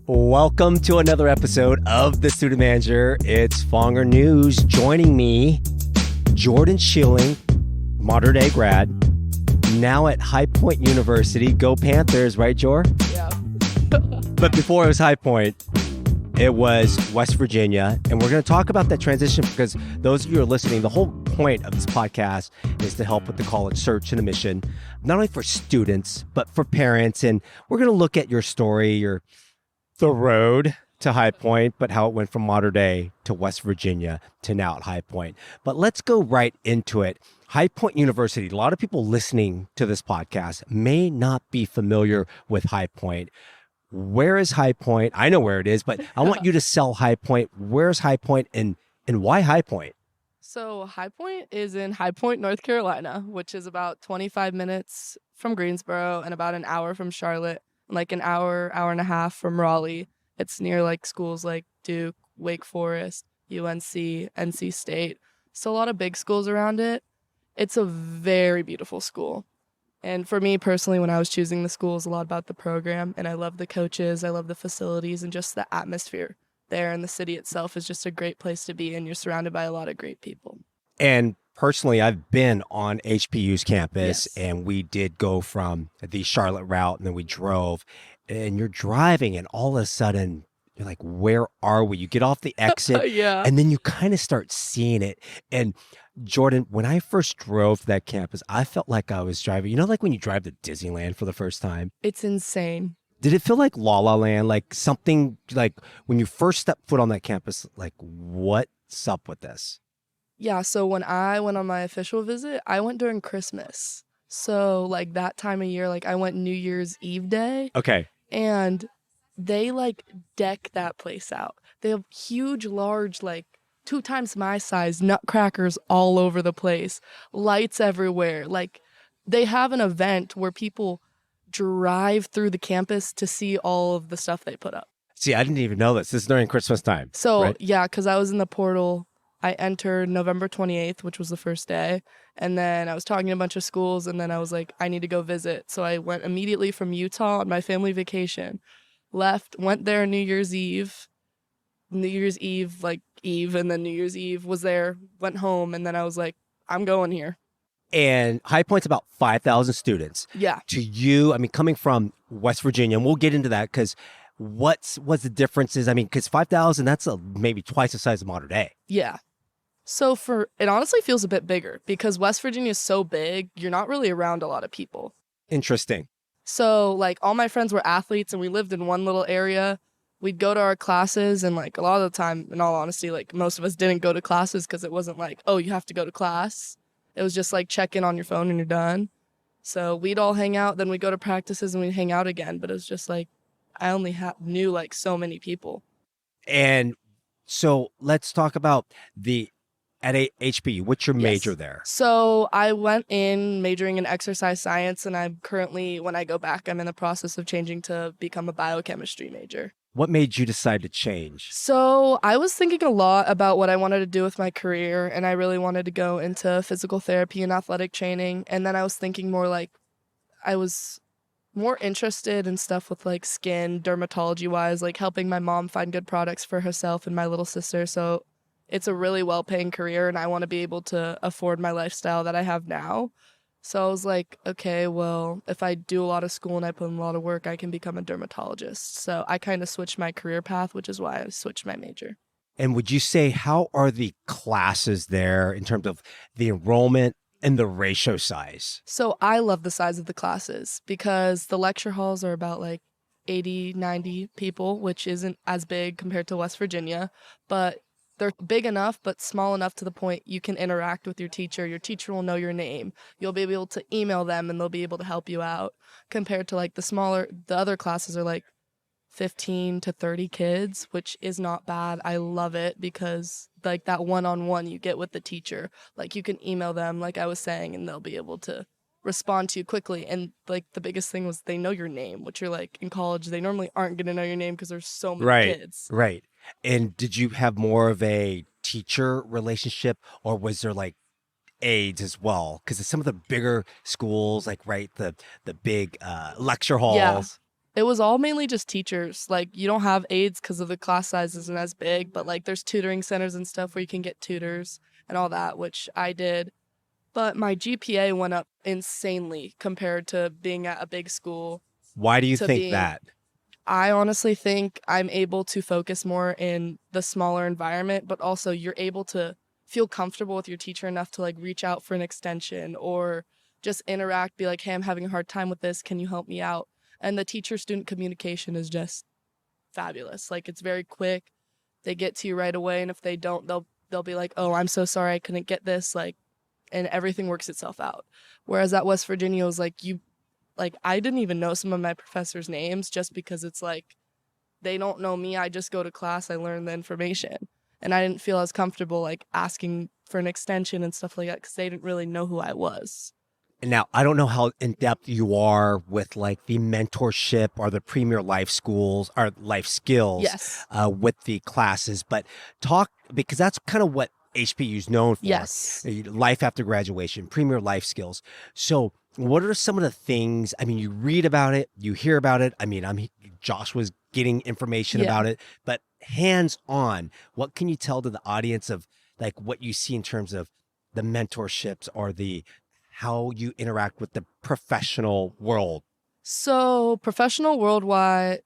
Welcome to another episode of The Student Manager. It's Fonger News. Joining me, Jordyn Schilling, modern day grad, now at High Point University. Go Panthers, right, Jor? Yeah. But before it was High Point, it was West Virginia. And we're going to talk about that transition because those of you who are listening, the whole point of this podcast is to help with the college search and admission, not only for students, but for parents. And we're going to look at your story, the road to High Point, but how it went from modern day to West Virginia to now at High Point. But let's go right into it. High Point University, a lot of people listening to this podcast may not be familiar with High Point. Where is High Point? I know where it is, but I want you to sell High Point. Where's High Point and why High Point? So High Point is in High Point, North Carolina, which is about 25 minutes from Greensboro and about an hour from Charlotte. Like an hour and a half from Raleigh. It's near like schools like Duke, Wake Forest, UNC, NC State. So a lot of big schools around it. It's a very beautiful school. And for me personally, when I was choosing the school, it was a lot about the program. And I love the coaches, I love the facilities, and just the atmosphere there. And the city itself is just a great place to be. And you're surrounded by a lot of great people. And personally, I've been on HPU's campus, and we did go from the Charlotte route, and then we drove, and you're driving, and all of a sudden, you're like, where are we? You get off the exit, and then you kind of start seeing it. And Jordyn, when I first drove to that campus, I felt like I was driving, like when you drive to Disneyland for the first time? It's insane. Did it feel like La La Land, like something, like when you first stepped foot on that campus, like what's up with this? Yeah, so when I went on my official visit, I went during Christmas. So, like, that time of year, like, I went New Year's Eve day. Okay. And they, like, deck that place out. They have huge, large, like, 2 times my size nutcrackers all over the place. Lights everywhere. Like, they have an event where people drive through the campus to see all of the stuff they put up. See, I didn't even know this. This is during Christmas time. So, right? Yeah, because I was in the portal. I entered November 28th, which was the first day. And then I was talking to a bunch of schools, and then I was like, I need to go visit. So I went immediately from Utah on my family vacation, went there New Year's Eve, and then New Year's Eve was there, went home, and then I was like, I'm going here. And High Point's about 5,000 students. Yeah. To you, I mean, coming from West Virginia, and we'll get into that because what's the differences? I mean, because 5,000, that's maybe twice the size of modern day. Yeah. So it honestly feels a bit bigger because West Virginia is so big, you're not really around a lot of people. Interesting. So like all my friends were athletes and we lived in one little area. We'd go to our classes and like a lot of the time, in all honesty, like most of us didn't go to classes because it wasn't like, oh, you have to go to class. It was just like check in on your phone and you're done. So we'd all hang out, then we'd go to practices and we'd hang out again. But it was just like, I only knew like so many people. And so let's talk about at HBU, what's your major there? So I went in majoring in exercise science, and I'm currently, when I go back, I'm in the process of changing to become a biochemistry major. What made you decide to change? So I was thinking a lot about what I wanted to do with my career, and I really wanted to go into physical therapy and athletic training. And then I was thinking more like I was more interested in stuff with like skin, dermatology-wise, like helping my mom find good products for herself and my little sister. So it's a really well-paying career, and I want to be able to afford my lifestyle that I have now. So I was like, okay, well, if I do a lot of school and I put in a lot of work, I can become a dermatologist. So I kind of switched my career path, which is why I switched my major. And would you say, how are the classes there in terms of the enrollment and the ratio size? So I love the size of the classes because the lecture halls are about like 80, 90 people, which isn't as big compared to West Virginia, but they're big enough, but small enough to the point you can interact with your teacher. Your teacher will know your name. You'll be able to email them and they'll be able to help you out. Compared to like the other classes are like 15 to 30 kids, which is not bad. I love it because like that one-on-one you get with the teacher, like you can email them, like I was saying, and they'll be able to respond to you quickly. And like the biggest thing was they know your name, which you're like in college, they normally aren't going to know your name because there's so many kids. Right. And did you have more of a teacher relationship, or was there like aides as well? Because some of the bigger schools, like the big lecture halls. It was all mainly just teachers. Like, you don't have aides because of the class size isn't as big, but like there's tutoring centers and stuff where you can get tutors and all that, which I did. But my GPA went up insanely compared to being at a big school Why do you to think being that? I honestly think I'm able to focus more in the smaller environment, but also you're able to feel comfortable with your teacher enough to like reach out for an extension or just interact, be like, hey, I'm having a hard time with this. Can you help me out? And the teacher student communication is just fabulous. Like, it's very quick. They get to you right away. And if they don't, they'll be like, oh, I'm so sorry I couldn't get this. Like, and everything works itself out. Whereas at West Virginia, it was like I didn't even know some of my professors' names just because it's like they don't know me. I just go to class, I learn the information. And I didn't feel as comfortable like asking for an extension and stuff like that because they didn't really know who I was. Now, I don't know how in depth you are with like the mentorship or the premier life schools or life skills Yes. with the classes, but talk because that's kind of what HPU is known for. Yes. Life after graduation, premier life skills. So, what are some of the things? I mean, you read about it, you hear about it. I mean, Josh was getting information about it, but hands on, what can you tell to the audience of like what you see in terms of the mentorships or the how you interact with the professional world? So professional world-wise,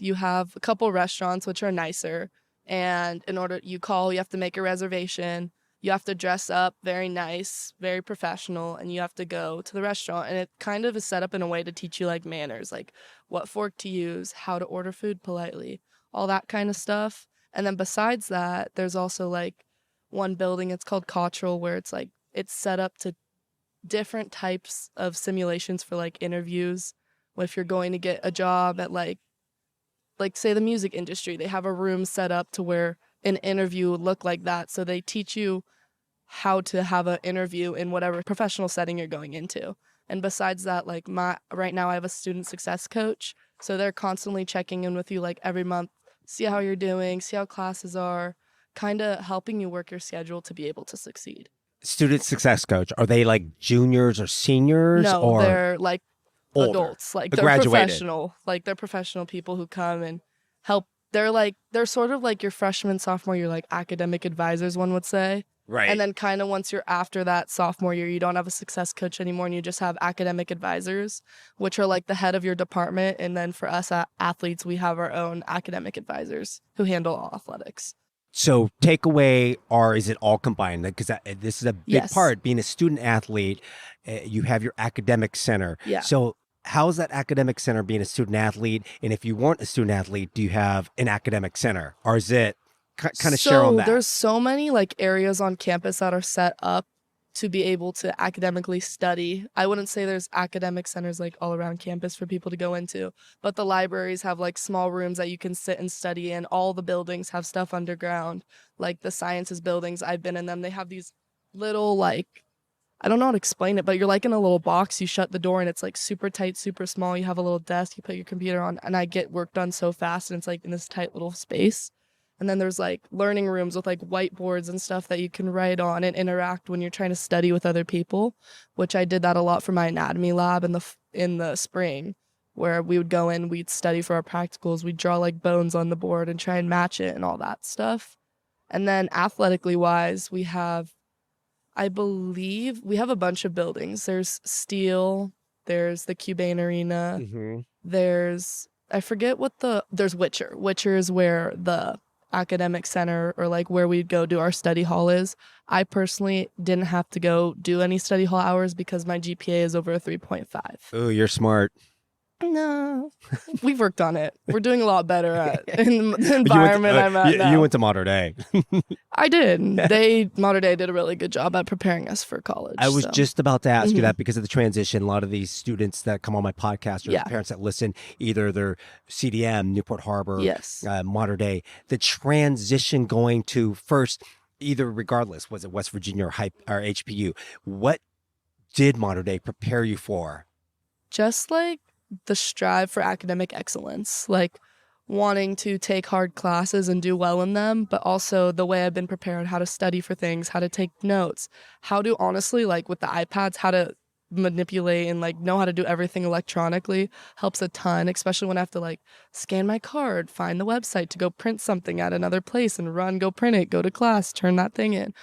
you have a couple restaurants which are nicer. And in order you have to make a reservation. You have to dress up very nice, very professional, and you have to go to the restaurant. And it kind of is set up in a way to teach you like manners, like what fork to use, how to order food politely, all that kind of stuff. And then besides that, there's also like one building, it's called Cottrell, where it's like it's set up to different types of simulations for like interviews. If you're going to get a job at like say the music industry, they have a room set up to where an interview would look like that. So they teach you how to have an interview in whatever professional setting you're going into. And besides that, like right now I have a student success coach. So they're constantly checking in with you like every month, see how you're doing, see how classes are, kind of helping you work your schedule to be able to succeed. Student success coach, are they like juniors or seniors? No, or they're like older, adults. Like but they're graduated? professional. Like they're professional people who come and help. They're sort of like your freshman, sophomore year, like academic advisors, one would say. Right. And then kind of once you're after that sophomore year, you don't have a success coach anymore and you just have academic advisors, which are like the head of your department. And then for us athletes, we have our own academic advisors who handle all athletics. So takeaway, or is it all combined? Because this is a big Yes. part. Being a student athlete, you have your academic center. Yeah. So how is that academic center being a student athlete? And if you weren't a student athlete, do you have an academic center? Or is it kind of share on that? So there's so many like areas on campus that are set up to be able to academically study. I wouldn't say there's academic centers like all around campus for people to go into, but the libraries have like small rooms that you can sit and study in. All the buildings have stuff underground, like the sciences buildings. I've been in them. They have these little like, I don't know how to explain it, but you're like in a little box, you shut the door and it's like super tight, super small. You have a little desk, you put your computer on, and I get work done so fast and it's like in this tight little space. And then there's like learning rooms with like whiteboards and stuff that you can write on and interact when you're trying to study with other people, which I did that a lot for my anatomy lab in the spring, where we would go in, we'd study for our practicals, we'd draw like bones on the board and try and match it and all that stuff. And then athletically wise, I believe we have a bunch of buildings. There's Steel, there's the Cubane Arena, there's, I forget there's Witcher. Witcher is where the academic center or like where we'd go do our study hall is. I personally didn't have to go do any study hall hours because my GPA is over a 3.5. Oh, you're smart. No, we've worked on it. We're doing a lot better in the environment I'm at now. You went to Mater Dei. I did. Mater Dei did a really good job at preparing us for college. I was just about to ask you that because of the transition. A lot of these students that come on my podcast or the parents that listen, either they're CDM, Newport Harbor, Mater Dei, the transition going to first, either regardless, was it West Virginia or HPU? What did Mater Dei prepare you for? Just like the strive for academic excellence, like wanting to take hard classes and do well in them, but also the way I've been prepared, how to study for things, how to take notes, how to honestly, like with the iPads, how to manipulate and like know how to do everything electronically helps a ton, especially when I have to like scan my card, find the website to go print something at another place and run, go print it, go to class, turn that thing in.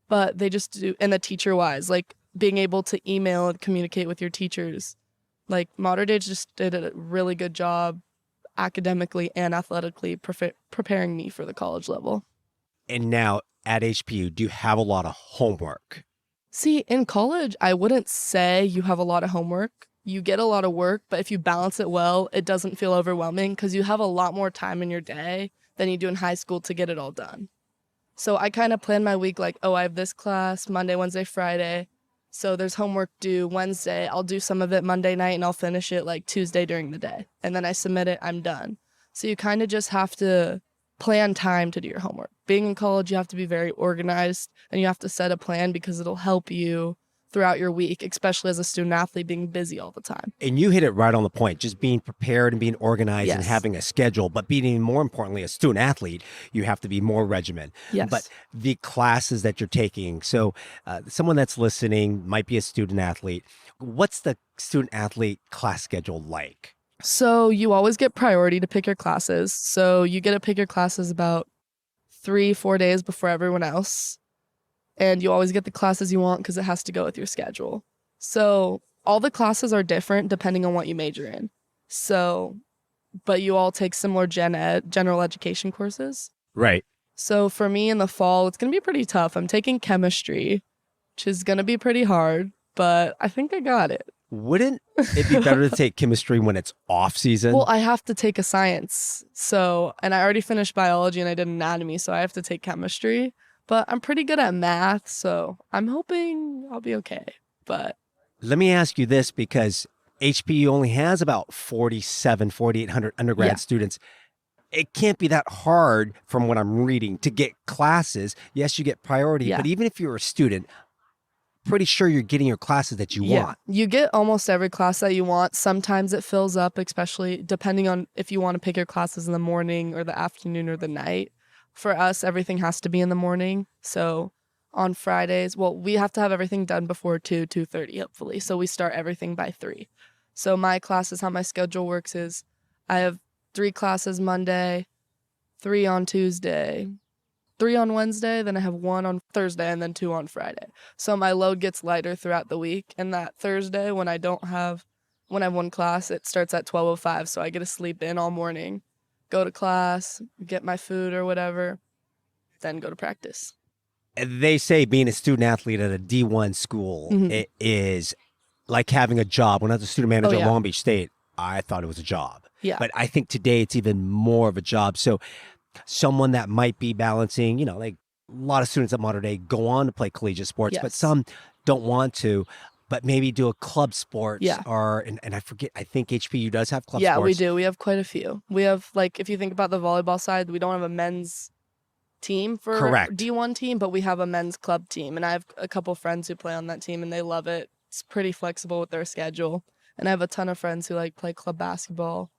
But they just do, and the teacher wise, like being able to email and communicate with your teachers. Like Modern Day just did a really good job academically and athletically preparing me for the college level. And now at HPU, do you have a lot of homework? See, in college, I wouldn't say you have a lot of homework. You get a lot of work, but if you balance it well, it doesn't feel overwhelming because you have a lot more time in your day than you do in high school to get it all done. So I kind of plan my week like, oh, I have this class Monday, Wednesday, Friday. So there's homework due Wednesday. I'll do some of it Monday night and I'll finish it like Tuesday during the day. And then I submit it, I'm done. So you kind of just have to plan time to do your homework. Being in college, you have to be very organized and you have to set a plan because it'll help you throughout your week, especially as a student athlete being busy all the time. And you hit it right on the point, just being prepared and being organized and Yes. having a schedule, but being even more importantly, a student athlete, you have to be more regimented. Yes. But the classes that you're taking, so someone that's listening might be a student athlete. What's the student athlete class schedule like? So you always get priority to pick your classes. So you get to pick your classes about 3-4 days before everyone else. And you always get the classes you want because it has to go with your schedule. So all the classes are different depending on what you major in. So, but you all take similar general education courses. Right. So for me in the fall, it's going to be pretty tough. I'm taking chemistry, which is going to be pretty hard, but I think I got it. Wouldn't it be better to take chemistry when it's off season? Well, I have to take a science. So, and I already finished biology and I did anatomy, so I have to take chemistry. But I'm pretty good at math, so I'm hoping I'll be okay. But let me ask you this, because HPU only has about 4,800 undergrad students. It can't be that hard from what I'm reading to get classes. Yes, you get priority, but even if you're a student, pretty sure you're getting your classes that you want. You get almost every class that you want. Sometimes it fills up, especially depending on if you want to pick your classes in the morning or the afternoon or the night. For us, everything has to be in the morning. So on Fridays, well, we have to have everything done before 2:30, hopefully. So we start everything by 3. So my classes, how my schedule works is I have 3 classes Monday, 3 on Tuesday, 3 on Wednesday, then I have 1 on Thursday, and then 2 on Friday. So my load gets lighter throughout the week. And that Thursday, when I have 1 class, it starts at 12:05. So I get to sleep in all morning, go to class, get my food or whatever, then go to practice. They say being a student athlete at a D1 school, it is like having a job. When I was a student manager at Long Beach State, I thought it was a job. Yeah. But I think today it's even more of a job. So someone that might be balancing, like a lot of students at Modern Day go on to play collegiate sports, but some don't want to, but maybe do a club sports or, and I forget, I think HPU does have club sports. Yeah, we do. We have quite a few. We have, like, if you think about the volleyball side, we don't have a men's team for D1 team, but we have a men's club team. And I have a couple friends who play on that team and they love it. It's pretty flexible with their schedule. And I have a ton of friends who like play club basketball.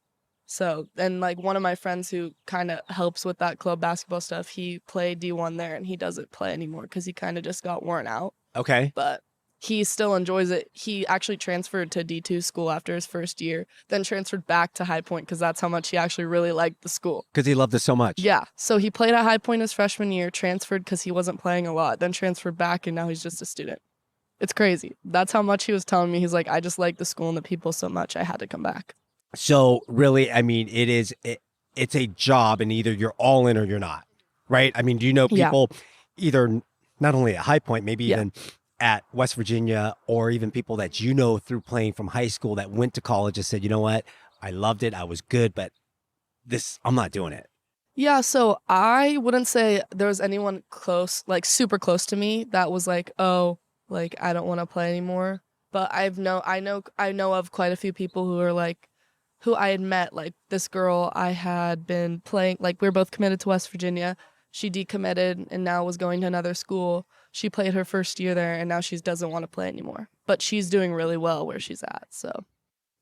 So, and like one of my friends who kind of helps with that club basketball stuff, he played D1 there and he doesn't play anymore because he kind of just got worn out. Okay. But he still enjoys it. He actually transferred to D2 school after his first year, then transferred back to High Point because that's how much he actually really liked the school. Because he loved it so much. Yeah. So he played at High Point his freshman year, transferred because he wasn't playing a lot, then transferred back, and now he's just a student. It's crazy. That's how much he was telling me. He's like, I just like the school and the people so much, I had to come back. So really, I mean, it's a job, and either you're all in or you're not, right? I mean, do you know people either not only at High Point, maybe even at West Virginia, or even people that you know through playing from high school that went to college and said, you know what, I loved it, I was good, but I'm not doing it. Yeah, so I wouldn't say there was anyone close, like super close to me that was like, oh, like I don't want to play anymore. But I know of quite a few people who are like, who I had met, like this girl I had been playing, like we were both committed to West Virginia. She decommitted and now was going to another school. She played her first year there and now she doesn't want to play anymore. But she's doing really well where she's at, so.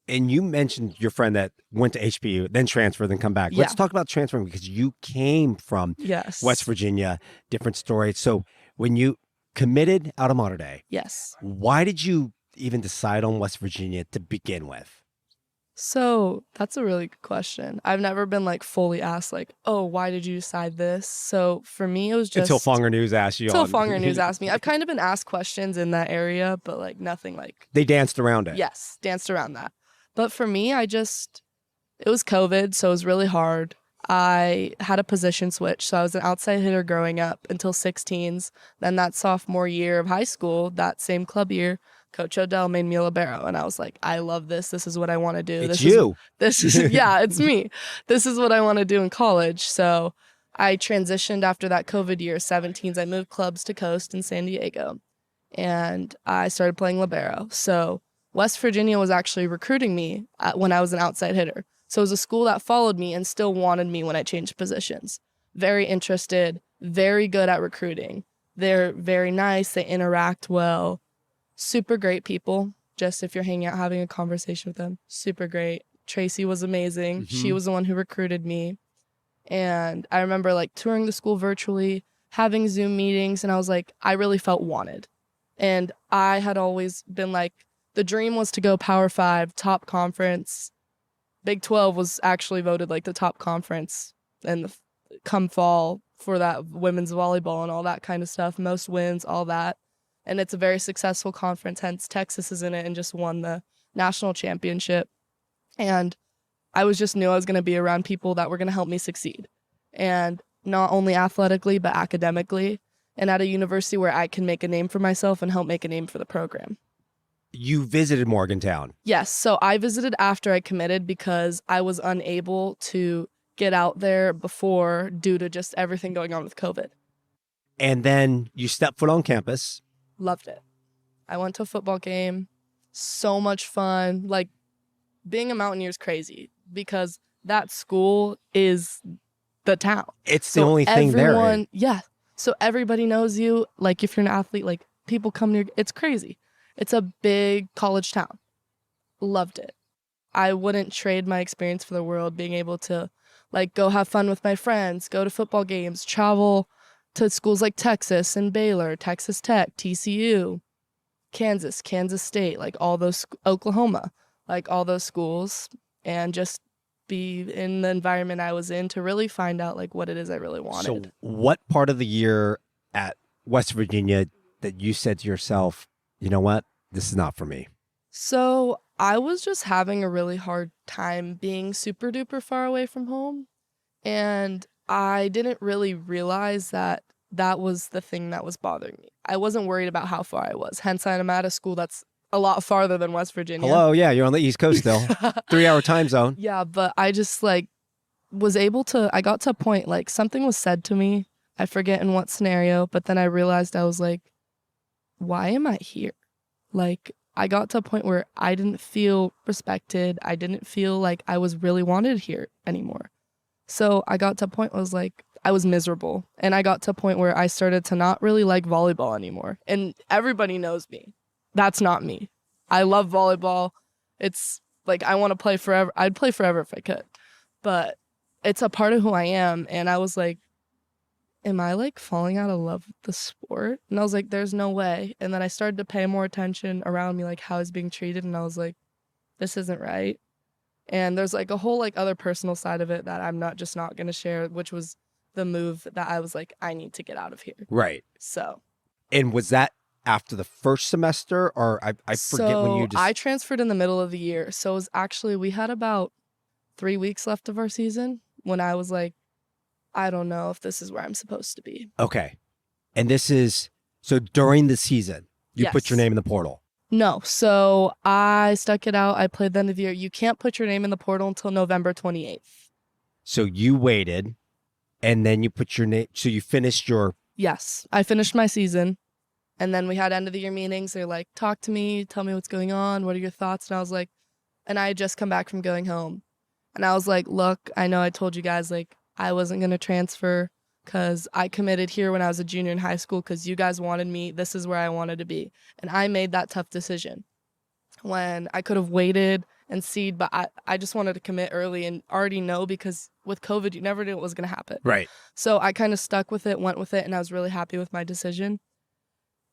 And you mentioned your friend that went to HBU, then transferred, then come back. Let's talk about transferring, because you came from West Virginia, different story. So when you committed out of Modern Day, yes, why did you even decide on West Virginia to begin with? So that's a really good question. I've never been like fully asked like, oh, why did you decide this? So for me, it was just Until Fonger News asked you. until Fonger News asked me. I've kind of been asked questions in that area, but like nothing like They danced around it. yes, danced around that. But for me, it was COVID, so it was really hard. I had a position switch, so I was an outside hitter growing up until 16s. Then that sophomore year of high school, that same club year, Coach Odell made me a libero, and I was like, I love this. This is what I want to do. It's you. This is yeah, it's me. This is what I want to do in college. So I transitioned after that COVID year, 17s. I moved clubs to Coast in San Diego, and I started playing libero. So West Virginia was actually recruiting me when I was an outside hitter. So it was a school that followed me and still wanted me when I changed positions. Very interested, very good at recruiting. They're very nice. They interact well. Super great people. Just if you're hanging out, having a conversation with them, super great. Tracy was amazing. Mm-hmm. She was the one who recruited me. And I remember like touring the school virtually, having Zoom meetings, and I was like, I really felt wanted. And I had always been like, the dream was to go Power 5, top conference. Big 12 was actually voted like the top conference and come fall for that women's volleyball and all that kind of stuff. Most wins, all that. And it's a very successful conference, hence Texas is in it and just won the national championship. And I knew I was going to be around people that were going to help me succeed. And not only athletically, but academically. And at a university where I can make a name for myself and help make a name for the program. You visited Morgantown. Yes. So I visited after I committed because I was unable to get out there before due to just everything going on with COVID. And then you stepped foot on campus. Loved it. I went to a football game. So much fun. Like, being a Mountaineer is crazy because that school is the town. It's the only thing there. Yeah. So everybody knows you. Like, if you're an athlete, like, people come near. It's crazy. It's a big college town. Loved it. I wouldn't trade my experience for the world, being able to, like, go have fun with my friends, go to football games, travel to schools like Texas and Baylor, Texas Tech, TCU, Kansas State, like all those, Oklahoma, like all those schools, and just be in the environment I was in to really find out like what it is I really wanted. So what part of the year at West Virginia that you said to yourself, you know what, this is not for me? So I was just having a really hard time being super duper far away from home. And I didn't really realize that that was the thing that was bothering me. I wasn't worried about how far I was. Hence, I'm at a school that's a lot farther than West Virginia. Hello, yeah, you're on the East Coast still. 3-hour time zone. Yeah, but I just like I got to a point, like something was said to me. I forget in what scenario, but then I realized I was like, why am I here? Like, I got to a point where I didn't feel respected. I didn't feel like I was really wanted here anymore. So I got to a point where I was like, I was miserable. And I got to a point where I started to not really like volleyball anymore. And everybody knows me. That's not me. I love volleyball. It's like, I want to play forever. I'd play forever if I could. But it's a part of who I am. And I was like, am I like falling out of love with the sport? And I was like, there's no way. And then I started to pay more attention around me, like how I was being treated. And I was like, this isn't right. And there's like a whole like other personal side of it that I'm not going to share, which was the move that I was like, I need to get out of here. Right. So. And was that after the first semester, or I forget when you just... I transferred in the middle of the year. So it was actually, we had about 3 weeks left of our season when I was like, I don't know if this is where I'm supposed to be. Okay. And this is, so during the season, you put your Yes. name in the portal? No. So I stuck it out. I played the end of the year. You can't put your name in the portal until November 28th. So you waited, and then you put your name, so you finished your... Yes. I finished my season. And then we had end of the year meetings. They're like, talk to me, tell me what's going on. What are your thoughts? And I was like, and I had just come back from going home. And I was like, look, I know I told you guys, like, I wasn't going to transfer because I committed here when I was a junior in high school because you guys wanted me. This is where I wanted to be. And I made that tough decision when I could have waited and seen, but I just wanted to commit early and already know, because with COVID, you never knew what was going to happen. Right. So I kind of stuck with it, went with it, and I was really happy with my decision.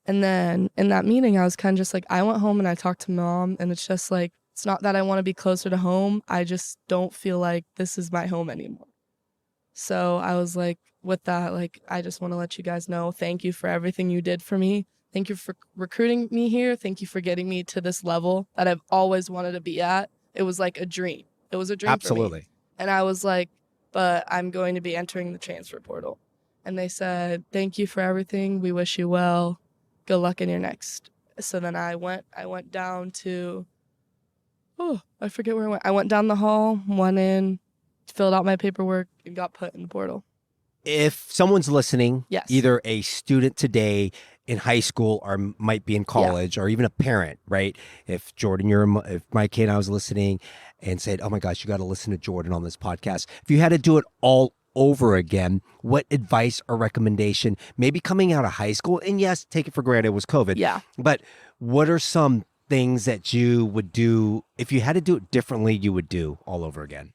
And then in that meeting, I was kind of just like, I went home and I talked to mom, and it's just like, it's not that I want to be closer to home. I just don't feel like this is my home anymore. So I was like, with that, like, I just want to let you guys know, thank you for everything you did for me. Thank you for recruiting me here. Thank you for getting me to this level that I've always wanted to be at. It was like a dream. It was a dream for me. Absolutely. And I was like, but I'm going to be entering the transfer portal. And they said, thank you for everything. We wish you well. Good luck in your next. So then I went down to, I forget where I went. I went down the hall, went in, filled out my paperwork, and got put in the portal. If someone's listening, Yes. either a student today in high school or might be in college, or even a parent, right? If Jordyn, if my kid, I was listening and said, oh my gosh, you got to listen to Jordyn on this podcast. If you had to do it all over again, what advice or recommendation, maybe coming out of high school, and yes, take it for granted, it was COVID. Yeah. But what are some things that you would do if you had to do it differently, you would do all over again?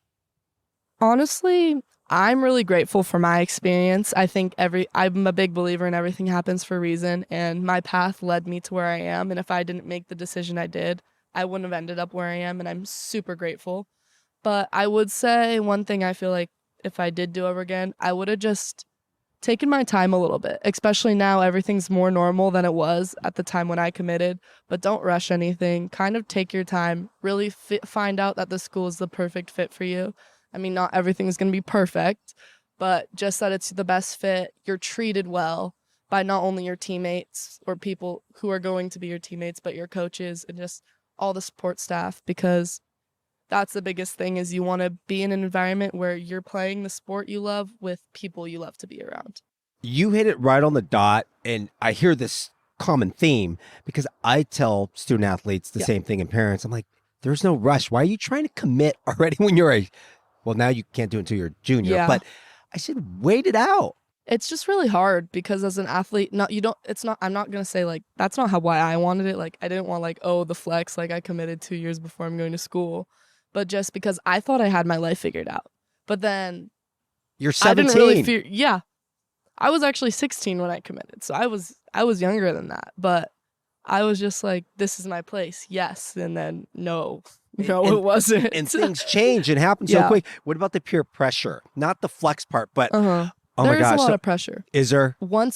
Honestly, I'm really grateful for my experience. I think I'm a big believer in everything happens for a reason, and my path led me to where I am. And if I didn't make the decision I did, I wouldn't have ended up where I am, and I'm super grateful. But I would say one thing I feel like if I did do over again, I would have just taken my time a little bit, especially now everything's more normal than it was at the time when I committed. But don't rush anything. Kind of take your time. Really find out that the school is the perfect fit for you. I mean, not everything is going to be perfect, but just that it's the best fit. You're treated well by not only your teammates or people who are going to be your teammates, but your coaches and just all the support staff, because that's the biggest thing is you want to be in an environment where you're playing the sport you love with people you love to be around. You hit it right on the dot, and I hear this common theme because I tell student athletes the same thing, and parents, I'm like, there's no rush. Why are you trying to commit already when you're well, now you can't do it until you're junior, but I said, wait it out. It's just really hard because as an athlete, I'm not going to say like, that's not why I wanted it. Like, I didn't want like, the flex, like I committed 2 years before I'm going to school, but just because I thought I had my life figured out. But then you're 17. I didn't really I was actually 16 when I committed. So I was younger than that, but I was just like, this is my place. Yes. And then no, it wasn't. And things change and happen so quick. What about the peer pressure? Not the flex part, but oh my gosh. There's a lot of pressure. Is there? When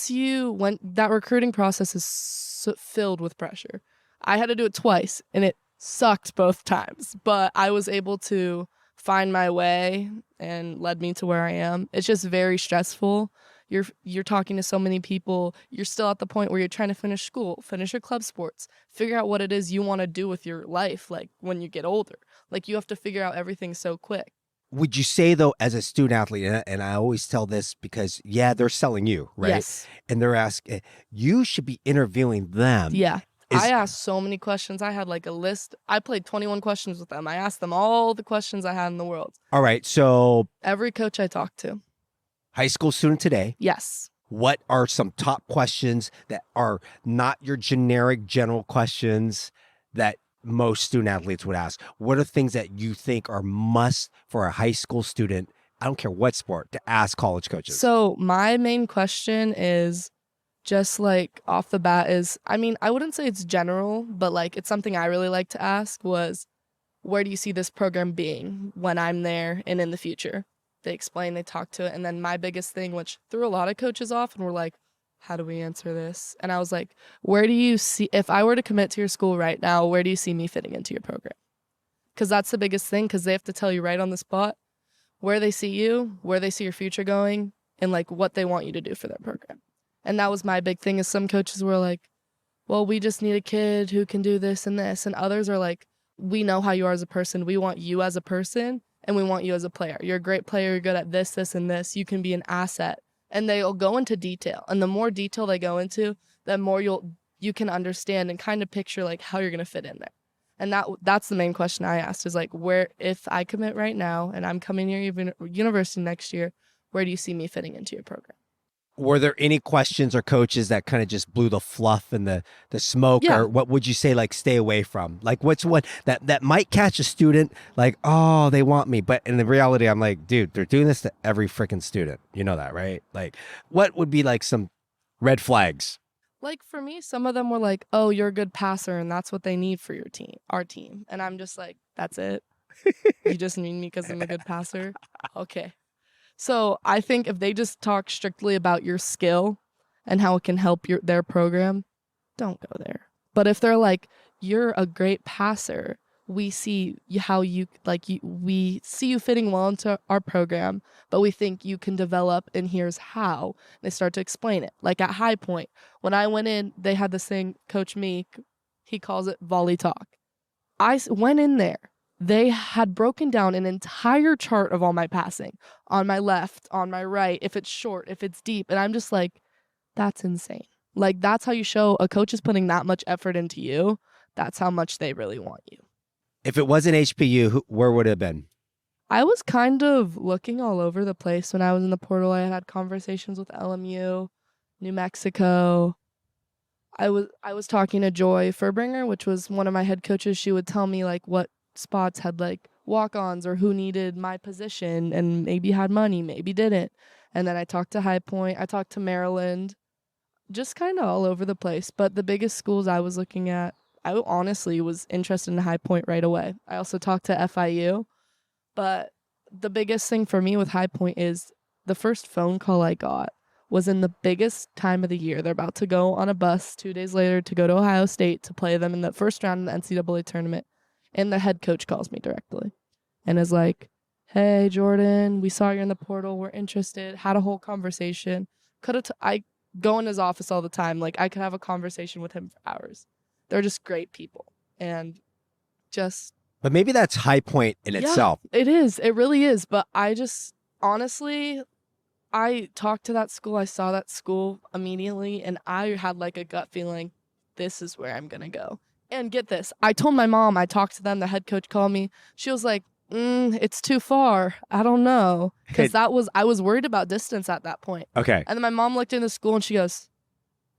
that recruiting process is filled with pressure. I had to do it twice and it sucked both times, but I was able to find my way and led me to where I am. It's just very stressful. You're talking to so many people. You're still at the point where you're trying to finish school, finish your club sports, figure out what it is you want to do with your life, like when you get older. Like you have to figure out everything so quick. Would you say though, as a student athlete, and I always tell this because they're selling you, right? Yes. And they're asking, you should be interviewing them. Yeah. I asked so many questions. I had like a list. I played 21 questions with them. I asked them all the questions I had in the world. All right. So every coach I talked to. High school student today. Yes. What are some top questions that are not your generic general questions that most student athletes would ask? What are things that you think are must for a high school student, I don't care what sport, to ask college coaches? So my main question is just like off the bat is, I mean, I wouldn't say it's general, but like it's something I really like to ask was, where do you see this program being when I'm there and in the future? They explain, they talk to it. And then my biggest thing, which threw a lot of coaches off and were like, how do we answer this? And I was like, where do you see, if I were to commit to your school right now, where do you see me fitting into your program? Because that's the biggest thing, because they have to tell you right on the spot where they see you, where they see your future going, and like what they want you to do for their program. And that was my big thing, is some coaches were like, well, we just need a kid who can do this and this. And others are like, we know how you are as a person. We want you as a person. And we want you as a player. You're a great player. You're good at this, this, and this. You can be an asset. And they'll go into detail. And the more detail they go into, the more you can understand and kind of picture like how you're going to fit in there. And that's the main question I asked is like, where, if I commit right now and I'm coming here university next year, where do you see me fitting into your program? Were there any questions or coaches that kind of just blew the fluff and the smoke? Yeah. Or what would you say, like, stay away from? Like, what's one that might catch a student like, oh, they want me. But in the reality, I'm like, dude, they're doing this to every freaking student. You know that, right? Like, what would be like some red flags? Like for me, some of them were like, "Oh, you're a good passer, and that's what they need for your team, our team." And I'm just like, "That's it? You just need me because I'm a good passer? Okay." So I think if they just talk strictly about your skill and how it can help their program, don't go there. But if they're like, "You're a great passer. We see how you like you. We see you fitting well into our program, but we think you can develop, and here's how." They start to explain it. Like at High Point, when I went in, they had this thing. Coach Meek, he calls it volley talk. Went in there. They had broken down an entire chart of all my passing on my left, on my right, if it's short, if it's deep, and I'm just like, that's insane. Like, that's how you show a coach is putting that much effort into you. That's how much they really want you. If it wasn't HPU, where would it have been? I was kind of looking all over the place when I was in the portal. I had conversations with LMU, New Mexico. I was talking to Joy Furbringer, which was one of my head coaches. She would tell me like what spots had like walk-ons or who needed my position and maybe had money, maybe didn't. And then I talked to High Point. I talked to Maryland. Just kind of all over the place. But the biggest schools I was looking at, I honestly was interested in High Point right away. I also talked to FIU. But the biggest thing for me with High Point is the first phone call I got was in the biggest time of the year. They're about to go on a bus 2 days later to go to Ohio State to play them in the first round of the NCAA tournament. And the head coach calls me directly and is like, "Hey, Jordyn, we saw you're in the portal. We're interested." Had a whole conversation. I go in his office all the time. Like, I could have a conversation with him for hours. They're just great people. And just... But maybe that's High Point in itself. It is. It really is. But I just, honestly, I talked to that school. I saw that school immediately. And I had like a gut feeling, this is where I'm going to go. And get this, I told my mom, I talked to them, the head coach called me. She was like, it's too far. I don't know. Because I was worried about distance at that point. Okay. And then my mom looked into school and she goes,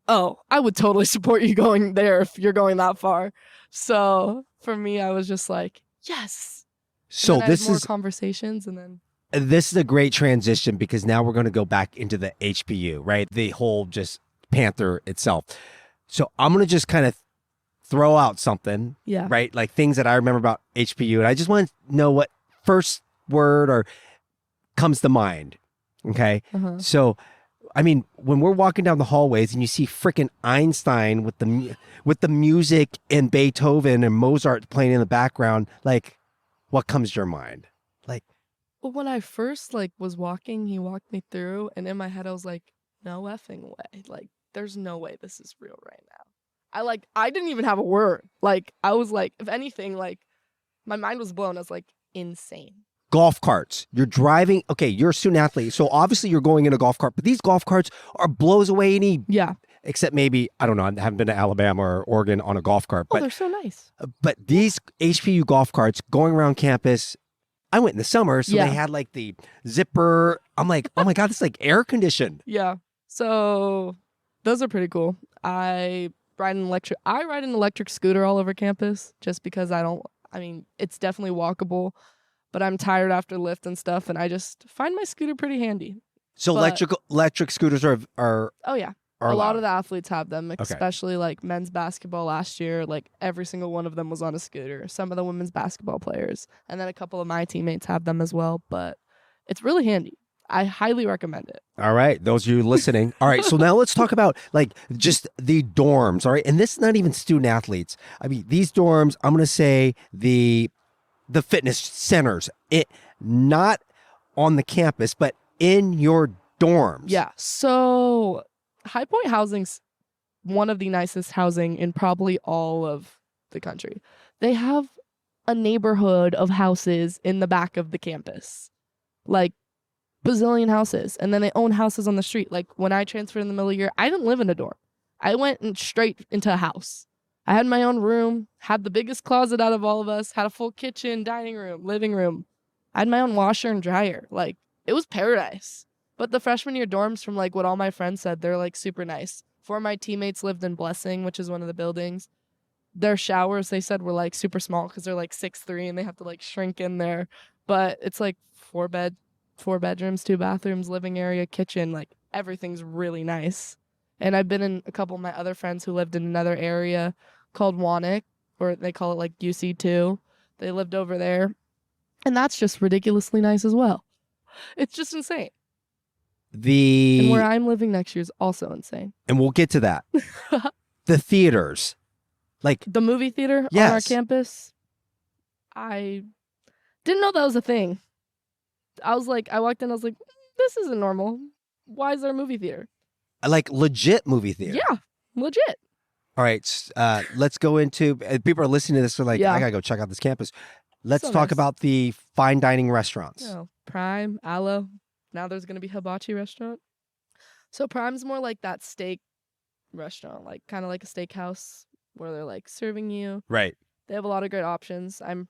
"Oh, I would totally support you going there if you're going that far." So for me, I was just like, yes. So this more conversations and then. This is a great transition because now we're going to go back into the HPU, right? The whole just Panther itself. So I'm going to just kind of throw out something, right? Like things that I remember about HPU. And I just want to know what first word or comes to mind. Okay. Uh-huh. So, I mean, when we're walking down the hallways and you see freaking Einstein with the music and Beethoven and Mozart playing in the background, like what comes to your mind? Like, well, when I first was walking, he walked me through and in my head, I was like, no effing way. Like, there's no way this is real right now. I didn't even have a word. Like, I was like, if anything, like, my mind was blown. I was like, insane. Golf carts. You're driving. Okay, you're a student athlete. So obviously you're going in a golf cart, but these golf carts are blows away any. Yeah. Except maybe, I don't know, I haven't been to Alabama or Oregon on a golf cart. But, they're so nice. But these HPU golf carts going around campus, I went in the summer, so they had like the zipper. I'm like, oh my God, this is like air conditioned. Yeah. So those are pretty cool. I ride an electric scooter all over campus just because it's definitely walkable, but I'm tired after lift and stuff, and I just find my scooter pretty handy. So electric scooters are oh yeah. A lot of the athletes have them, especially like men's basketball last year. Like every single one of them was on a scooter. Some of the women's basketball players, and then a couple of my teammates have them as well. But it's really handy. I highly recommend it. All right, those of you listening. All right, so now let's talk about like just the dorms. All right, and this is not even student athletes. I mean, these dorms. I'm gonna say the fitness centers. It not on the campus, but in your dorms. Yeah. So High Point housing's one of the nicest housing in probably all of the country. They have a neighborhood of houses in the back of the campus, like bazillion houses, and then they own houses on the street. Like when I transferred in the middle of the year, I didn't live in a dorm. I went straight into a house. I had my own room, had the biggest closet out of all of us, had a full kitchen, dining room, living room. I had my own washer and dryer. Like, it was paradise. But the freshman year dorms, from like what all my friends said, they're like super nice. 4 of my teammates lived in Blessing, which is one of the buildings. Their showers, they said, were like super small because they're like 6'3" and they have to like shrink in there. But it's like 4 bedrooms, 2 bathrooms, living area, kitchen. Like everything's really nice. And I've been in a couple of my other friends who lived in another area called Wannick, or they call it like UC2. They lived over there. And that's just ridiculously nice as well. It's just insane. And where I'm living next year is also insane. And we'll get to that. The theaters. Like the movie theater on our campus. I didn't know that was a thing. I walked in, I was like, this isn't normal. Why is there a movie theater? Like legit movie theater. Yeah, legit. All right, let's go into, people are listening to this, they're like, I gotta go check out this campus. Let's talk about the fine dining restaurants. Oh, Prime, Aloe. Now there's going to be Hibachi restaurant. So Prime's more like that steak restaurant, like kind of like a steakhouse where they're like serving you. Right. They have a lot of great options. I'm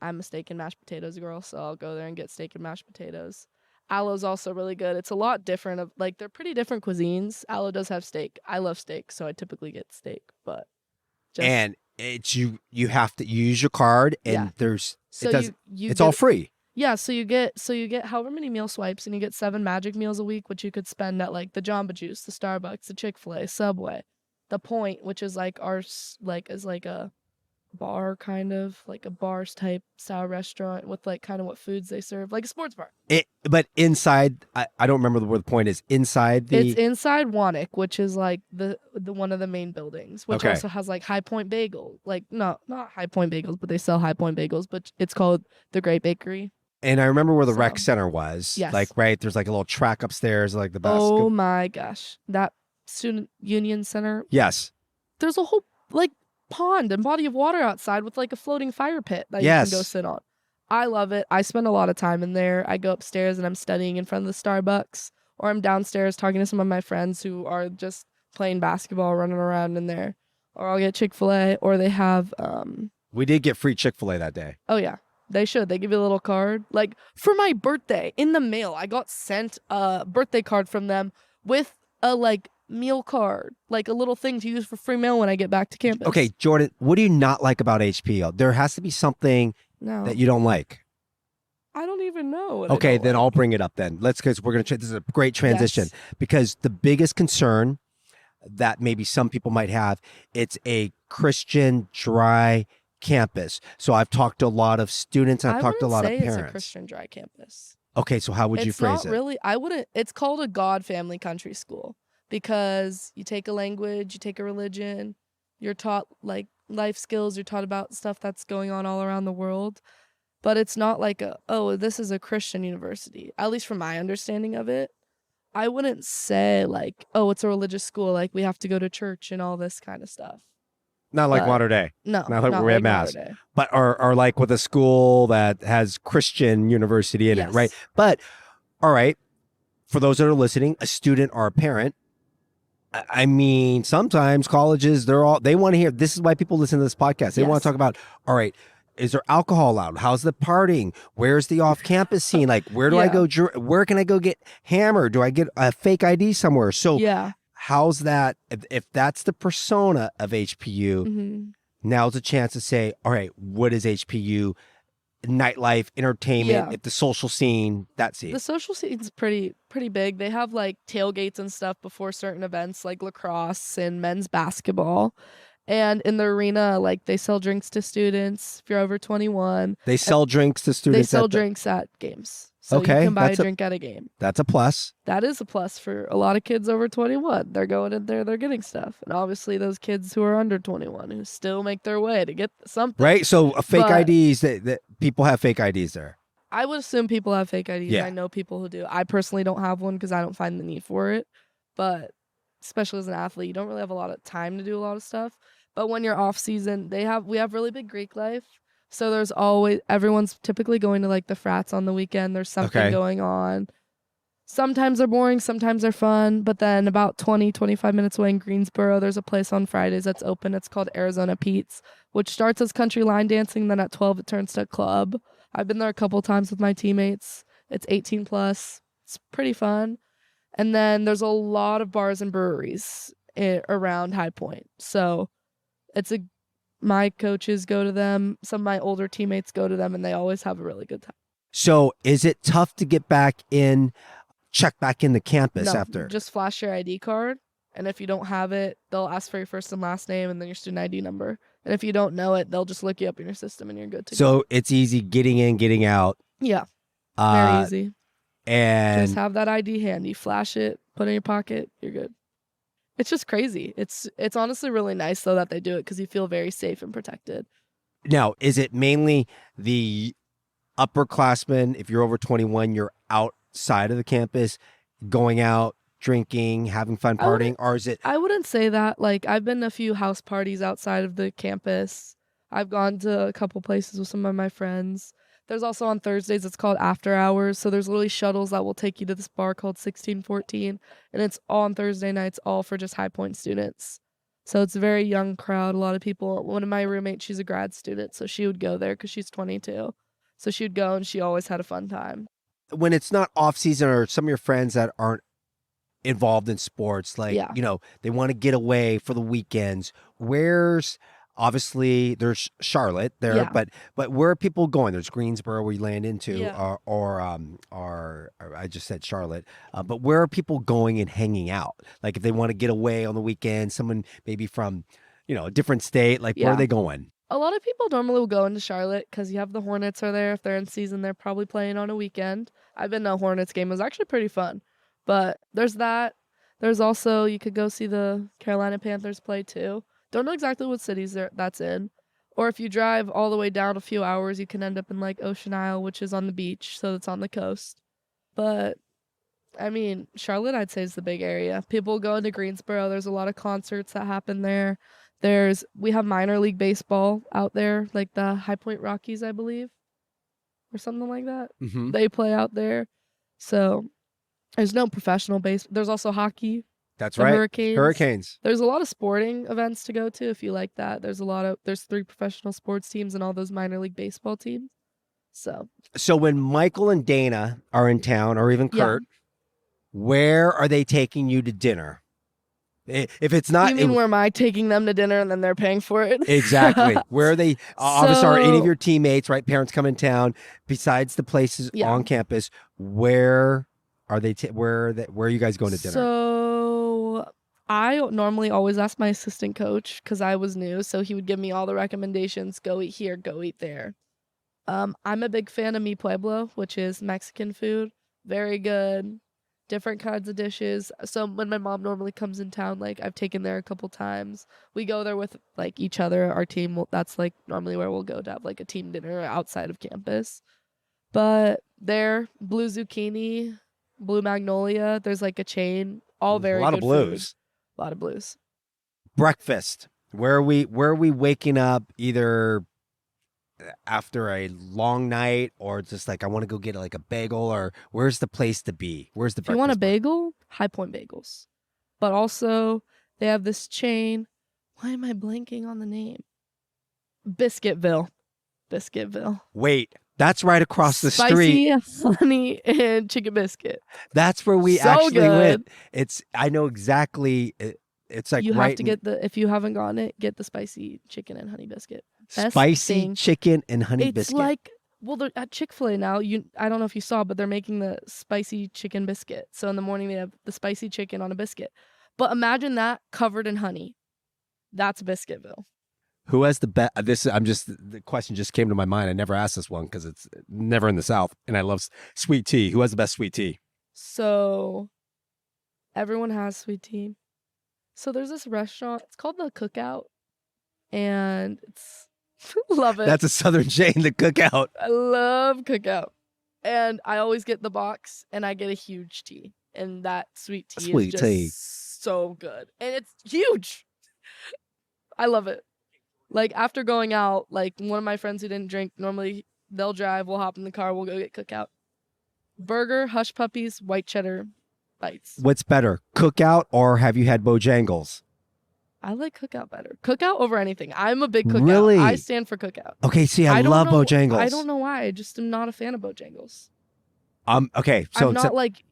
a steak and mashed potatoes girl, so I'll go there and get steak and mashed potatoes. Aloe's also really good. It's a lot different. They're pretty different cuisines. Aloe does have steak. I love steak, so I typically get steak. But and it's you have to use your card, and it's all free. Yeah, so you get however many meal swipes, and you get 7 magic meals a week, which you could spend at like the Jamba Juice, the Starbucks, the Chick-fil-A, Subway, the Point, which is like is like a bar, kind of like a bars type style restaurant with like kind of what foods they serve, like a sports bar. But inside, I don't remember where the Point is. Inside it's inside Wannick, which is like the one of the main buildings, which also has like High Point Bagel, like not High Point Bagels, but they sell High Point Bagels, but it's called the Great Bakery. And I remember where the rec center was. Yes. Like, right, there's like a little track upstairs, like the basketball. Oh my gosh, that student union center. Yes. There's a whole like pond and body of water outside with like a floating fire pit that you can go sit on. I love it. I spend a lot of time in there. I go upstairs and I'm studying in front of the Starbucks, or I'm downstairs talking to some of my friends who are just playing basketball, running around in there. Or I'll get Chick-fil-A, or they have we did get free Chick-fil-A that day. Oh yeah. They should. They give you a little card. Like for my birthday in the mail, I got sent a birthday card from them with a like meal card, like a little thing to use for free meal when I get back to campus. Okay, Jordyn, what do you not like about HPO? There has to be something that you don't like. I don't even know. Okay, then I'll bring it up then. Because we're going to, this is a great transition, because the biggest concern that maybe some people might have, it's a Christian dry campus. So I've talked to a lot of students, and I've talked to a lot of parents. It's a Christian dry campus. Okay, so how would you phrase it? It's not really. I wouldn't. It's called a God Family Country School because you take a language, you take a religion, you're taught like life skills, you're taught about stuff that's going on all around the world. But it's not like this is a Christian university. At least from my understanding of it, I wouldn't say like, it's a religious school, like we have to go to church and all this kind of stuff. Not like Mater Dei. No. Not like we have Mass. But are like with a school that has Christian university in it, right? But, all right, for those that are listening, a student or a parent, I mean, sometimes colleges, they want to hear, this is why people listen to this podcast. They want to talk about, all right, is there alcohol allowed? How's the partying? Where's the off-campus scene? Like, where do I go? Where can I go get hammered? Do I get a fake ID somewhere? So how's that? If that's the persona of HPU, now's a chance to say, all right, what is HPU? Nightlife, entertainment, the social scene, that scene. The social scene's pretty big. They have like tailgates and stuff before certain events like lacrosse and men's basketball. And in the arena, like they sell drinks to students if you're over 21. They sell drinks to students. They sell drinks at games. So you can buy a drink at a game. That's a plus. That is a plus for a lot of kids over 21. They're going in there, they're getting stuff. And obviously those kids who are under 21 who still make their way to get something. Right? So fake IDs, that people have fake IDs there. I would assume people have fake IDs. Yeah. I know people who do. I personally don't have one because I don't find the need for it. But especially as an athlete, you don't really have a lot of time to do a lot of stuff. But when you're off season, we have really big Greek life. So there's always, everyone's typically going to like the frats on the weekend. There's something going on. Sometimes they're boring, sometimes they're fun. But then about 25 minutes away in Greensboro, there's a place on Fridays that's open. It's called Arizona Pete's, which starts as country line dancing. Then at 12, it turns to a club. I've been there a couple times with my teammates. It's 18 plus. It's pretty fun. And then there's a lot of bars and breweries around High Point. So my coaches go to them. Some of my older teammates go to them, and they always have a really good time. So is it tough to check back in the campus after? Just flash your ID card, And if you don't have it, they'll ask for your first and last name and then your student ID number. And if you don't know it, they'll just look you up in your system and you're good to go. So it's easy getting in, getting out. Yeah, very easy. And just have that ID handy, flash it, put it in your pocket, you're good. It's just crazy. It's honestly really nice though that they do it because you feel very safe and protected. now, is it mainly the upperclassmen? If you're over 21, you're outside of the campus, going out, drinking, having fun, partying, or is it? I wouldn't say that. Like, I've been to a few house parties outside of the campus. I've gone to a couple places with some of my friends. There's also on Thursdays, it's called After Hours. So there's literally shuttles that will take you to this bar called 1614. And it's all on Thursday nights, all for just High Point students. So it's a very young crowd. A lot of people. One of my roommates, she's a grad student. So she would go there because she's 22. So she would go and she always had a fun time. When it's not off season, or some of your friends that aren't involved in sports, like, Yeah. they want to get away for the weekends. Obviously there's Charlotte there, Yeah. but where are people going? There's Greensboro where you land into, Yeah. or I just said Charlotte, but where are people going and hanging out? Like if they want to get away on the weekend, someone maybe from, a different state, like where are Yeah. they going? A lot of people normally will go into Charlotte because you have the Hornets are there. If they're in season, they're probably playing on a weekend. I've been to a Hornets game. It was actually pretty fun. But there's that. There's also, you could go see the Carolina Panthers play too. Don't know exactly what cities that's in. Or if you drive all the way down a few hours, you can end up in like Ocean Isle, which is on the beach. So it's on the coast. But I mean, Charlotte, I'd say, is the big area. People go into Greensboro. There's a lot of concerts that happen there. We have minor league baseball out there, like the High Point Rockies, I believe, or something like that. Mm-hmm. They play out there. So there's no professional base. There's also hockey. That's the right. Hurricanes. There's a lot of sporting events to go to if you like that. There's 3 professional sports teams and all those minor league baseball teams. So when Michael and Dana are in town, or even Kurt, where are they taking you to dinner? If it's not, you mean where am I taking them to dinner and then they're paying for it? Exactly. Where are they? Obviously, are any of your teammates, right? Parents come in town. Besides the places on campus, where are they? Where are you guys going to dinner? So I normally always ask my assistant coach because I was new, so he would give me all the recommendations. Go eat here. Go eat there. I'm a big fan of Mi Pueblo, which is Mexican food. Very good. Different kinds of dishes. So when my mom normally comes in town, like I've taken there a couple times. We go there with like each other, our team. That's like normally where we'll go to have like a team dinner outside of campus. But there, Blue Zucchini, Blue Magnolia, there's like a chain. All very good. A lot of blues. Food. A lot of blues. Breakfast. Where are we waking up either after a long night, or just like I want to go get like a bagel, or where's the place to be? Where's the breakfast? If you want a bagel, High Point Bagels. But also they have this chain. Why am I blanking on the name? Biscuitville. Wait, that's right across the street. Spicy honey and chicken biscuit. That's where we actually went. I know exactly. It's like you have to get if you haven't gotten it, get the spicy chicken and honey biscuit. Spicy chicken and honey biscuit. It's like, they're at Chick-fil-A now. I don't know if you saw, but they're making the spicy chicken biscuit. So in the morning they have the spicy chicken on a biscuit. But imagine that covered in honey. That's Biscuitville. Who has the best? The question just came to my mind. I never asked this one because it's never in the South, and I love sweet tea. Who has the best sweet tea? So everyone has sweet tea. So there's this restaurant. It's called The Cookout, and it's love it. That's a Southern chain, The Cookout. I love Cookout, and I always get the box, and I get a huge tea, and that sweet tea is just so good, and it's huge. I love it. Like after going out, like one of my friends who didn't drink, normally they'll drive, we'll hop in the car, we'll go get Cookout. Burger, Hush Puppies, white cheddar bites. What's better, Cookout or have you had Bojangles? I like Cookout better. Cookout over anything. I'm a big Cookout. Really? I stand for Cookout. Okay, see, I love Bojangles. I don't know why. I just am not a fan of Bojangles. Okay, so I'm not like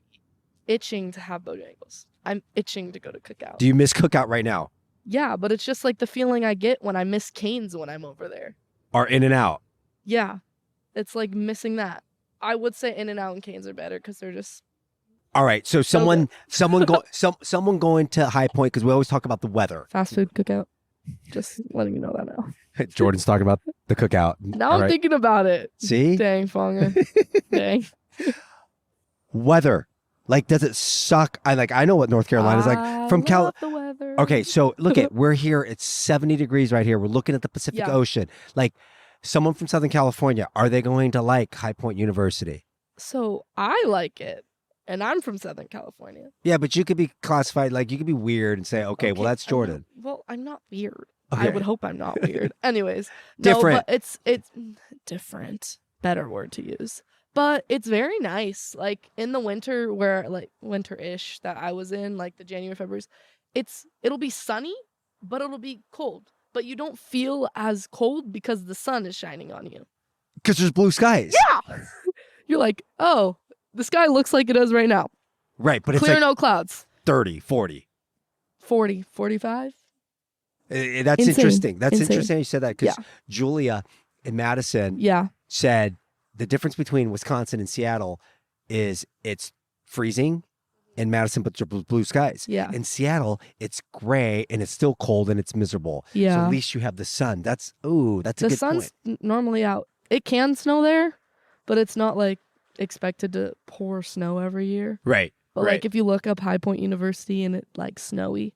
itching to have Bojangles. I'm itching to go to Cookout. Do you miss Cookout right now? Yeah, but it's just like the feeling I get when I miss Cane's when I'm over there. Or In-N-Out? Yeah, it's like missing that. I would say In-N-Out and Cane's are better because they're just All right. So someone going to High Point, because we always talk about the weather. Fast food cookout. Just letting you know that now. Jordyn's talking about the cookout. Now I'm thinking about it. See? Dang, Fonga. Dang. Weather. Like, does it suck? I know what North Carolina's like. From love the weather. Okay, so look we're here. It's 70 degrees right here. We're looking at the Pacific Ocean. Like, someone from Southern California, are they going to like High Point University? So I like it. And I'm from Southern California. Yeah, but you could be classified, like, you could be weird and say, okay, well, that's Jordyn. I'm not weird. Okay. I would hope I'm not weird. Anyways. Different. No, but it's different. Better word to use. But it's very nice. Like, in the winter, where, like, winter-ish that I was in, like, the January, February, it'll be sunny, but it'll be cold. But you don't feel as cold because the sun is shining on you. Because there's blue skies. Yeah! You're like, oh, the sky looks like it does right now. Right, but Clear, it's like no clouds. 30, 40. 40, 45. That's Insane. interesting. That's Insane. interesting you said that, because Julia in Madison said the difference between Wisconsin and Seattle is it's freezing in Madison, but there's blue skies. Yeah. In Seattle, it's gray and it's still cold and it's miserable. Yeah. So at least you have the sun. That's a good point. The sun's normally out. It can snow there, but it's not like expected to pour snow every year. Right. But like if you look up High Point University and it like snowy,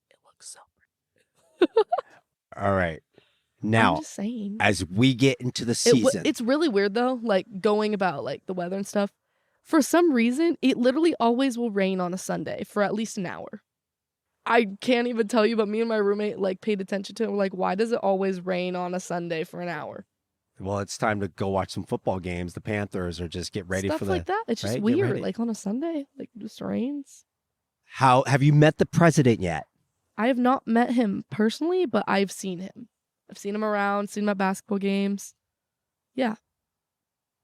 it looks so pretty. All right. Now, I'm just saying. as we get into the season. It's really weird though, like going about like the weather and stuff. For some reason, it literally always will rain on a Sunday for at least an hour. I can't even tell you, but me and my roommate like paid attention to it. We're like, why does it always rain on a Sunday for an hour? Well, it's time to go watch some football games. The Panthers, or just get ready Stuff for like that. It's just right? weird. Like on a Sunday, like it just rains. How have you met the president yet? I have not met him personally, but I've seen him. I've seen him around, seen him at basketball games. Yeah.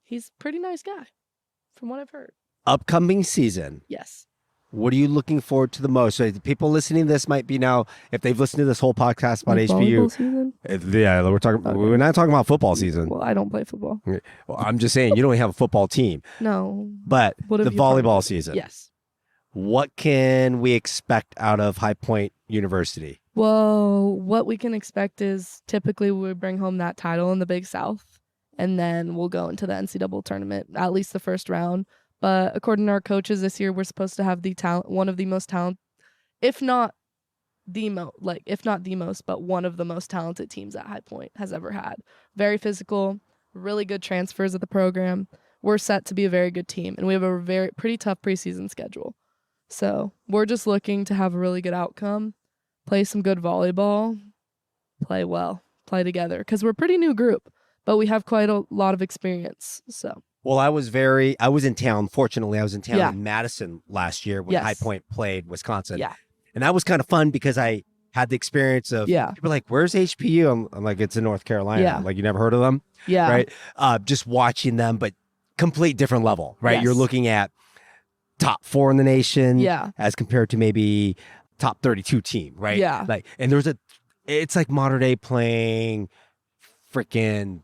He's a pretty nice guy, from what I've heard. Upcoming season. Yes. What are you looking forward to the most? So the people listening to this might be now, if they've listened to this whole podcast about like HBU. Season? Yeah, we're talking. Okay. We're not talking about football season. Well, I don't play football. Well, I'm just saying you don't have a football team. No. But the volleyball season. Yes. What can we expect out of High Point University? Well, what we can expect is typically we would bring home that title in the Big South, and then we'll go into the NCAA tournament, at least the first round. But according to our coaches this year, we're supposed to have one of the most talented, if not the most, but one of the most talented teams that High Point has ever had. Very physical, really good transfers at the program. We're set to be a very good team, and we have a pretty tough preseason schedule. So we're just looking to have a really good outcome, play some good volleyball, play well, play together, because we're a pretty new group, but we have quite a lot of experience. So. Well, I was in town. Fortunately, I was in town in Madison last year when High Point played Wisconsin. Yeah. And that was kind of fun because I had the experience of people like, where's HPU? I'm like, it's in North Carolina. Yeah. Like, you never heard of them? Yeah. Right? Just watching them, but complete different level, right? Yes. You're looking at top 4 in the nation as compared to maybe top 32 team, right? Yeah. Like, and it's like modern day playing freaking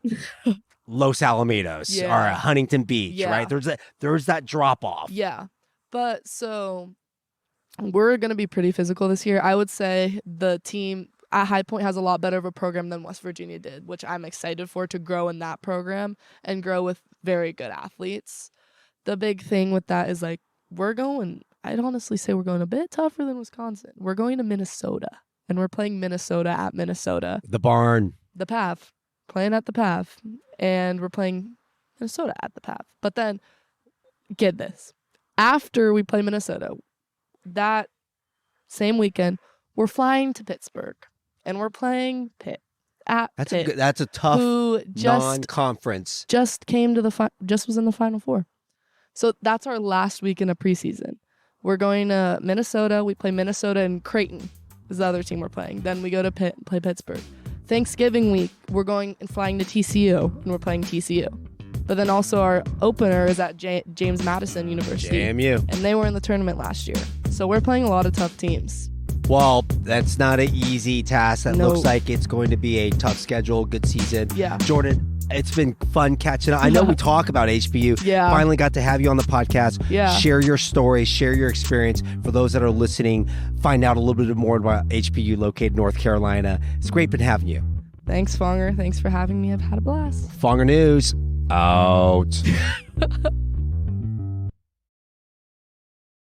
Los Alamitos or Huntington Beach, right? There's that drop off. Yeah. But so we're going to be pretty physical this year. I would say the team at High Point has a lot better of a program than West Virginia did, which I'm excited for, to grow in that program and grow with very good athletes. The big thing with that is like I'd honestly say we're going a bit tougher than Wisconsin. We're going to Minnesota, and we're playing Minnesota at Minnesota. The barn. The PAF. Playing at the PAF. And we're playing Minnesota at the PAF. But then, get this. After we play Minnesota, that same weekend, we're flying to Pittsburgh. And we're playing Pitt at Pitt. That's a tough non-conference. Just came to just was in the Final Four. So that's our last weekend of preseason. We're going to Minnesota. We play Minnesota, and Creighton is the other team we're playing. Then we go to Pitt and play Pittsburgh. Thanksgiving week, we're going and flying to TCU, and we're playing TCU. But then also our opener is at James Madison University. JMU. And they were in the tournament last year. So we're playing a lot of tough teams. Well, that's not an easy task. That looks like it's going to be a tough schedule, good season. Yeah. Jordyn, It's been fun catching up. I know we talk about HBU. Yeah. Finally got to have you on the podcast. Yeah. Share your story, share your experience. For those that are listening, find out a little bit more about HBU located in North Carolina. It's great been having you. Thanks, Fonger. Thanks for having me. I've had a blast. Fonger News, out.